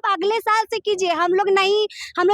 आप अगले साल से कीजिए। हम लोग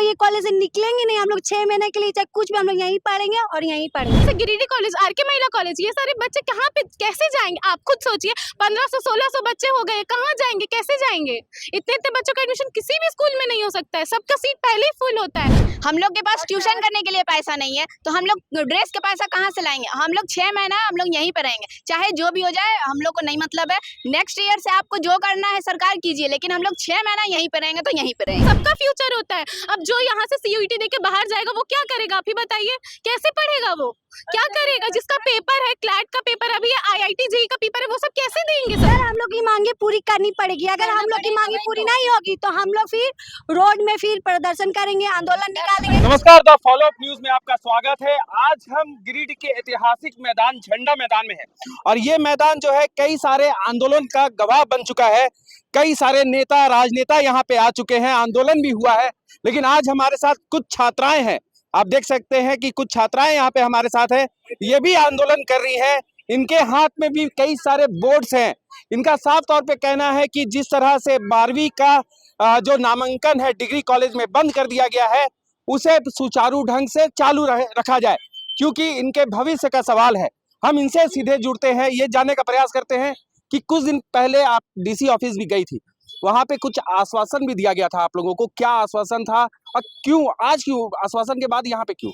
ये कॉलेज से निकलेंगे नहीं। हम लोग 6 महीने के लिए चाहे कुछ भी हम लोग यहीं पढ़ेंगे और यहीं पढ़ेंगे। गिरिडीह कॉलेज, आरके महिला कॉलेज, ये सारे बच्चे कहाँ पे कैसे जाएंगे? आप खुद सोचिए, 1500-1600 बच्चे हो गए, कहाँ जाएंगे, कैसे जाएंगे? इतने इतने बच्चों का एडमिशन किसी भी स्कूल में नहीं हो सकता है, सबका सीट पहले ही फुल होता है। हम लोग के पास ट्यूशन करने के लिए पैसा नहीं है, तो हम लोग ड्रेस का पैसा कहाँ से लाएंगे? हम लोग 6 महीना हम लोग यहीं पे रहेंगे, चाहे जो भी हो जाए, हम लोग को नहीं मतलब है। नेक्स्ट ईयर से आपको जो करना है सरकार कीजिए, लेकिन हम लोग 6 महीना यहीं पे रहेंगे तो यहीं पे रहेंगे। सबका फ्यूचर होता है। अब जो यहाँ से सीयूईटी देके बाहर जाएगा वो क्या करेगा? आप ही बताइए, कैसे पढ़ेगा वो? क्या करेगा? जिसका पेपर है, क्लैट का पेपर, अभी आईआईटी जेईई का पेपर है, वो सब कैसे देंगे? सर हम लोग की मांगे पूरी करनी पड़ेगी। अगर हम लोग की मांगे पूरी नहीं होगी तो हम लोग फिर रोड में फिर प्रदर्शन करेंगे, आंदोलन निकालेंगे। नमस्कार, द फॉलोअप न्यूज में आपका स्वागत है। आज हम गिरिडीह के ऐतिहासिक मैदान झंडा मैदान में हैं और ये मैदान जो है कई सारे आंदोलन का गवाह बन चुका है। कई सारे नेता राजनेता यहाँ पे आ चुके हैं, आंदोलन भी हुआ है। लेकिन आज हमारे साथ कुछ छात्राएं हैं, आप देख सकते हैं कि कुछ छात्राएं यहाँ पे हमारे साथ हैं, ये भी आंदोलन कर रही हैं। इनके हाथ में भी कई सारे बोर्ड्स हैं। इनका साफ तौर पे कहना है कि जिस तरह से 12वीं का जो नामांकन है डिग्री कॉलेज में बंद कर दिया गया है, उसे सुचारू ढंग से चालू रखा जाए, क्योंकि इनके भविष्य का सवाल है। हम इनसे सीधे जुड़ते हैं, ये जानने का प्रयास करते हैं कि कुछ दिन पहले आप डीसी ऑफिस भी गई थी, वहां पे कुछ आश्वासन भी दिया गया था आप लोगों को। क्या आश्वासन था और क्यों आज, क्यों आश्वासन के बाद यहाँ पे क्यों?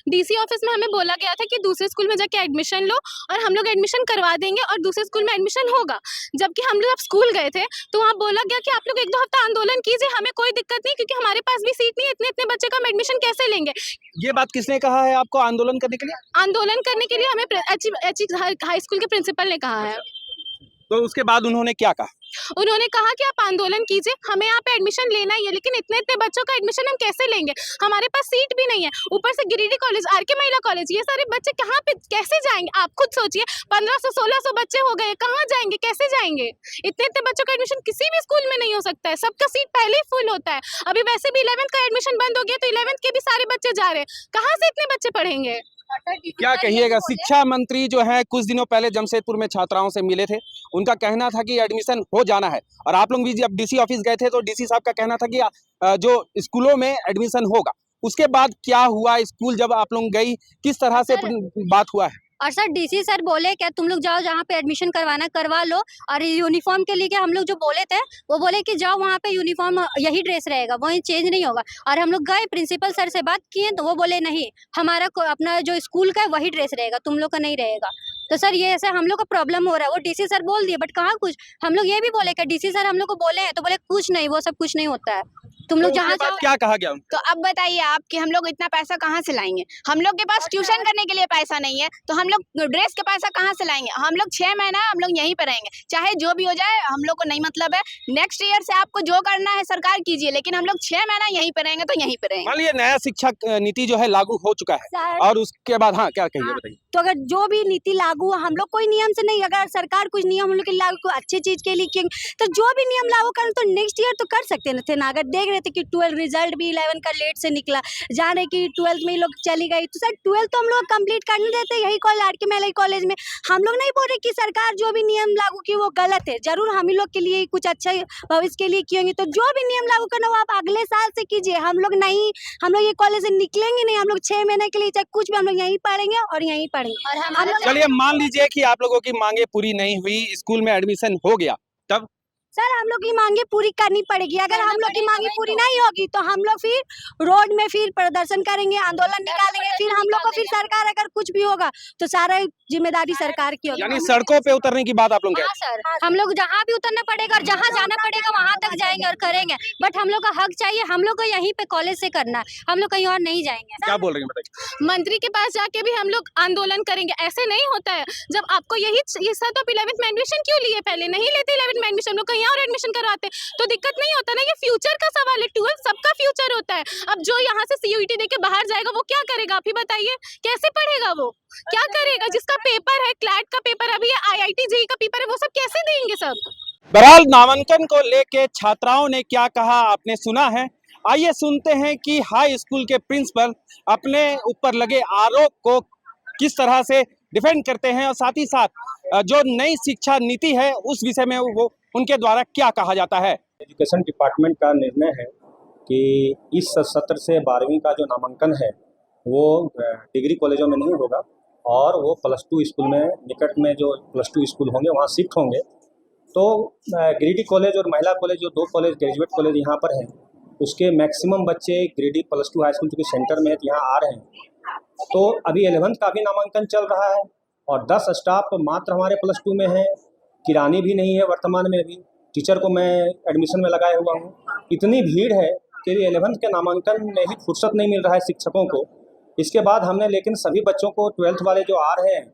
डीसी ऑफिस में हमें बोला गया था कि दूसरे स्कूल में जाके एडमिशन लो और हम लोग एडमिशन करवा देंगे और दूसरे स्कूल में एडमिशन होगा। जबकि हम लोग जब स्कूल गए थे तो वहाँ बोला गया कि आप लोग 1-2 हफ्ता आंदोलन कीजिए, हमें कोई दिक्कत नहीं, क्योंकि हमारे पास भी सीट नहीं है, इतने इतने बच्चे का हम एडमिशन कैसे लेंगे? ये बात किसने कहा है आपको आंदोलन करने के लिए? आंदोलन करने के लिए हमें हाई स्कूल के प्रिंसिपल ने कहा है। तो उसके बाद उन्होंने क्या कहा? उन्होंने कहा कि आप आंदोलन कीजिए, हमें यहाँ पे एडमिशन लेना ही है, लेकिन इतने इतने बच्चों का एडमिशन हम कैसे लेंगे? हमारे पास सीट भी नहीं है। ऊपर से गिरिडीह कॉलेज, आरके महिला कॉलेज, ये सारे बच्चे कहाँ पे कैसे जाएंगे? आप खुद सोचिए, 1500-1600 बच्चे हो गए, कहाँ जाएंगे, कैसे जाएंगे? इतने इतने बच्चों का एडमिशन किसी भी स्कूल में नहीं हो सकता है, सबका सीट पहले ही फुल होता है। अभी वैसे भी 11th का एडमिशन बंद हो गया, तो 11th के भी सारे बच्चे जा रहे हैं, कहाँ से इतने बच्चे पढ़ेंगे? क्या कहिएगा? शिक्षा मंत्री जो है कुछ दिनों पहले जमशेदपुर में छात्राओं से मिले थे, उनका कहना था कि एडमिशन हो जाना है, और आप लोग भी जब डीसी ऑफिस गए थे तो डीसी साहब का कहना था कि जो स्कूलों में एडमिशन होगा। उसके बाद क्या हुआ? स्कूल जब आप लोग गई, किस तरह से बात हुआ है? और सर डीसी सर बोले क्या तुम लोग जाओ जहाँ पे एडमिशन करवाना करवा लो, और यूनिफॉर्म के लिए क्या हम लोग जो बोले थे वो बोले कि जाओ वहाँ पे यूनिफॉर्म यही ड्रेस रहेगा, वही चेंज नहीं होगा। और हम लोग गए प्रिंसिपल सर से बात किए तो वो बोले नहीं, हमारा अपना जो स्कूल का है वही ड्रेस रहेगा, तुम लोग का नहीं रहेगा। तो सर ये ऐसा हम लोग का प्रॉब्लम हो रहा है। वो डीसी सर बोल दिए बट कहाँ कुछ। हम लोग ये भी बोले कि डीसी सर हम लोग को बोले हैं तो बोले कुछ नहीं, वो सब कुछ नहीं होता है, तुम लोग जहाँ जाओ। क्या कहा गया? तो अब बताइए आप कि हम लोग इतना पैसा कहाँ से लाएंगे? हम लोग के पास ट्यूशन करने के लिए पैसा नहीं है, तो हम लोग ड्रेस का पैसा कहाँ से लाएंगे? हम लोग 6 महीना हम लोग यहीं पे रहेंगे, चाहे जो भी हो जाए, हम लोग को नहीं मतलब है। नेक्स्ट ईयर से आपको जो करना है सरकार कीजिए, लेकिन हम लोग 6 महीना यहीं पे रहेंगे तो यहीं पे रहेंगे। मान लीजिए नया शिक्षा नीति जो है लागू हो चुका है और उसके बाद हाँ क्या कहिए, बताइए। तो अगर जो भी नीति लागू, हम लोग कोई नियम से नहीं, अगर सरकार कुछ नियम हम लोग के लागू अच्छी चीज के लिए तो जो भी नियम लागू करें तो नेक्स्ट ईयर तो कर सकते थे ना। अगर देख रहे थे कि 12 रिजल्ट भी 11 का लेट से निकला, जान रहे कि 12th में लोग चली गई, तो सर 12th तो हम लोग कंप्लीट करने देते यही कॉलेज, आरके महिला कॉलेज में। हम लोग नहीं बोल रहे कि सरकार जो भी नियम लागू की वो गलत है, जरूर हम लोग के लिए कुछ अच्छा भविष्य के लिए किएंगे। तो जो भी नियम लागू करना वो आप अगले साल से कीजिए। हम लोग ये कॉलेज से निकलेंगे नहीं। हम लोग 6 महीने के लिए चाहे कुछ भी हम लोग यहीं पढ़ेंगे और यहीं पढ़ेंगे। और चलिए मान लीजिए कि आप लोगों की मांगे पूरी नहीं हुई, स्कूल में एडमिशन हो गया, तब सर हम लोग की मांगे पूरी करनी पड़ेगी। अगर हम लोग की मांगे पूरी नहीं होगी तो हम लोग फिर रोड में फिर प्रदर्शन करेंगे, आंदोलन निकालेंगे। फिर हम लोग को फिर सरकार अगर कुछ भी होगा तो सारा जिम्मेदारी सरकार की होगी। यानी सड़कों पे उतरने की बात आप लोग कह रहे हैं? सर हम लोग जहाँ भी उतरना पड़ेगा और जहाँ जाना पड़ेगा वहाँ तक जाएंगे और करेंगे, बट हम लोग का हक चाहिए, हम लोग को यहीं पे कॉलेज से करना है, हम लोग कहीं और नहीं जाएंगे। क्या बोल रही हैं बताइए? मंत्री के पास जाके भी हम लोग आंदोलन करेंगे, ऐसे नहीं होता है। जब आपको यही सब तो 11th में एडमिशन क्यों लिए? पहले नहीं लेते 11th में एडमिशन, लोग कहीं और एडमिशन करवाते तो दिक्कत नहीं होता ना। ये फ्यूचर का सवाल है, 12th सबका फ्यूचर होता है। अब जो यहाँ से सीयूईटी देके बाहर जाएगा वो क्या करेगा? आप ही बताइए, कैसे पढ़ेगा वो? क्या करेगा? जिसका पेपर है, क्लैट का पेपर, अभी आईआईटी जेईई का पेपर है, वो सब कैसे देंगे सब? बहरहाल नामांकन को लेके छात्राओं ने क्या कहा आपने सुना है। आइए सुनते हैं कि हाई स्कूल के प्रिंसिपल अपने ऊपर लगे आरोप को किस तरह से डिफेंड करते हैं और साथ ही साथ जो नई शिक्षा नीति है उस विषय में वो उनके द्वारा क्या कहा जाता है। एजुकेशन डिपार्टमेंट का निर्णय है कि इस सत्र से 12वीं का जो नामांकन है वो डिग्री कॉलेजों में नहीं होगा और वो +2 स्कूल में निकट में जो +2 स्कूल होंगे वहाँ शिफ्ट होंगे। तो गिरिडीह कॉलेज और महिला कॉलेज जो 2 कॉलेज ग्रेजुएट कॉलेज यहाँ पर हैं उसके मैक्सिमम बच्चे गिरिडीह +2 हाई स्कूल चूँकि सेंटर में है यहाँ आ रहे हैं। तो अभी 11th का भी नामांकन चल रहा है और 10 स्टाफ मात्र हमारे +2 में है, किरानी भी नहीं है वर्तमान में। अभी टीचर को मैं एडमिशन में लगाया हुआ हूँ। इतनी भीड़ है कि 11th के नामांकन में ही फुर्सत नहीं मिल रहा है शिक्षकों को। इसके बाद हमने लेकिन सभी बच्चों को 12th वाले जो आ रहे हैं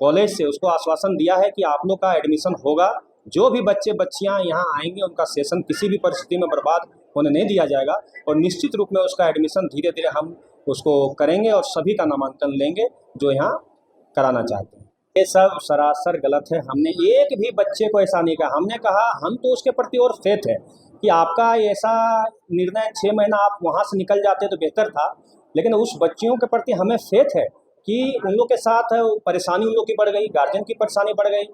कॉलेज से उसको आश्वासन दिया है कि आप लोग का एडमिशन होगा। जो भी बच्चे बच्चियां यहाँ आएंगे उनका सेशन किसी भी परिस्थिति में बर्बाद होने नहीं दिया जाएगा और निश्चित रूप में उसका एडमिशन धीरे धीरे हम उसको करेंगे और सभी का नामांकन लेंगे जो यहाँ कराना चाहते हैं। ये सब सरासर गलत है। हमने एक भी बच्चे को ऐसा नहीं कहा। हमने कहा हम तो उसके प्रति और फेथ है कि आपका ऐसा निर्णय 6 महीना आप वहाँ से निकल जाते तो बेहतर था, लेकिन उस बच्चियों के प्रति हमें फेथ है कि उन लोग के साथ परेशानी उन लोग की बढ़ गई, गार्जियन की परेशानी बढ़ गई।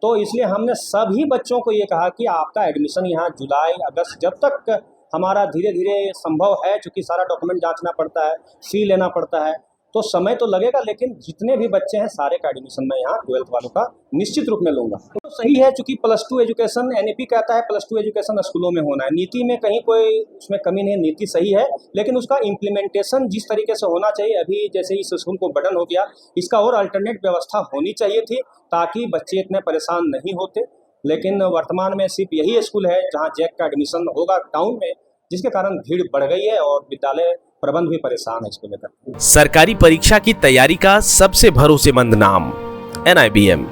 तो इसलिए हमने सभी बच्चों को ये कहा कि आपका एडमिशन यहाँ जुलाई अगस्त जब तक हमारा धीरे धीरे संभव है, चूँकि सारा डॉक्यूमेंट जांचना पड़ता है, फी लेना पड़ता है, तो समय तो लगेगा, लेकिन जितने भी बच्चे हैं सारे का एडमिशन मैं यहाँ 12th वालों का निश्चित रूप में लूँगा। तो सही है, चूँकि +2 एजुकेशन NEP कहता है +2 एजुकेशन स्कूलों में होना है। नीति में कहीं कोई उसमें कमी नहीं है, नीति सही है, लेकिन उसका इम्प्लीमेंटेशन जिस तरीके से होना चाहिए, अभी जैसे इस स्कूल को बर्डन हो गया, इसका और अल्टरनेट व्यवस्था होनी चाहिए थी ताकि बच्चे इतने परेशान नहीं होते। लेकिन वर्तमान में सिर्फ यही स्कूल है जहाँ जैक का एडमिशन होगा टाउन में, जिसके कारण भीड़ बढ़ गई है और विद्यालय प्रबंध भी परेशान है इसको लेकर। सरकारी परीक्षा की तैयारी का सबसे भरोसेमंद नाम NIBM।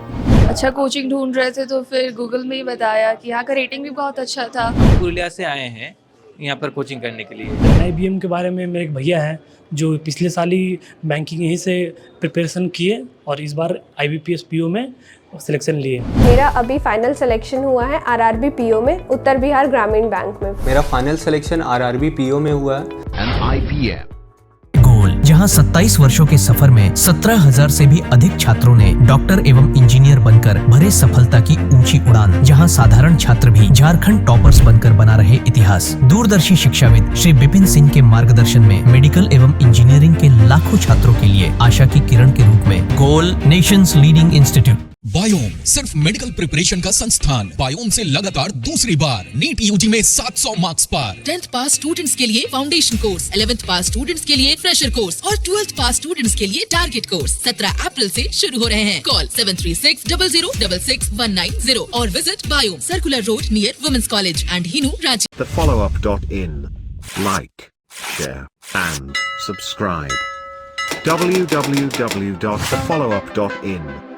अच्छा कोचिंग ढूंढ रहे थे तो फिर गूगल में ही बताया कि यहाँ का रेटिंग भी बहुत अच्छा था। पुरुलिया से आए हैं यहाँ पर कोचिंग करने के लिए। NIBM के बारे में मेरे एक भैया हैं जो पिछले साल ही बैंकिंग यहीं से प्रिपरेशन किए और इस बार IBPS PO में सिलेक्शन लिए। मेरा अभी फाइनल सिलेक्शन हुआ है RRB PO में, उत्तर बिहार ग्रामीण बैंक में। मेरा फाइनल सिलेक्शन RRB PO में हुआ है। NIBM गोल, जहां 27 वर्षों के सफर में 17,000 से भी अधिक छात्रों ने डॉक्टर एवं इंजीनियर बनकर भरे सफलता की ऊंची उड़ान, जहां साधारण छात्र भी झारखंड टॉपर्स बनकर बना रहे इतिहास। दूरदर्शी शिक्षाविद श्री विपिन सिंह के मार्गदर्शन में मेडिकल एवं इंजीनियरिंग के लाखों छात्रों के लिए आशा की किरण के रूप में गोल नेशंस लीडिंग इंस्टीट्यूट। बायोम सिर्फ मेडिकल प्रिपरेशन का संस्थान। बायोम से लगातार दूसरी बार नीट UG में 700 मार्क्स पार। 10th पास स्टूडेंट्स के लिए फाउंडेशन कोर्स, 11th पास स्टूडेंट्स के लिए फ्रेशर कोर्स और 12th पास स्टूडेंट्स के लिए टारगेट कोर्स 17 अप्रैल से शुरू हो रहे हैं। कॉल 7360066190 और visit Biome, circular road near women's college and Hinoo, Ranchi. thefollowup.in, like, share and subscribe. www.thefollowup.in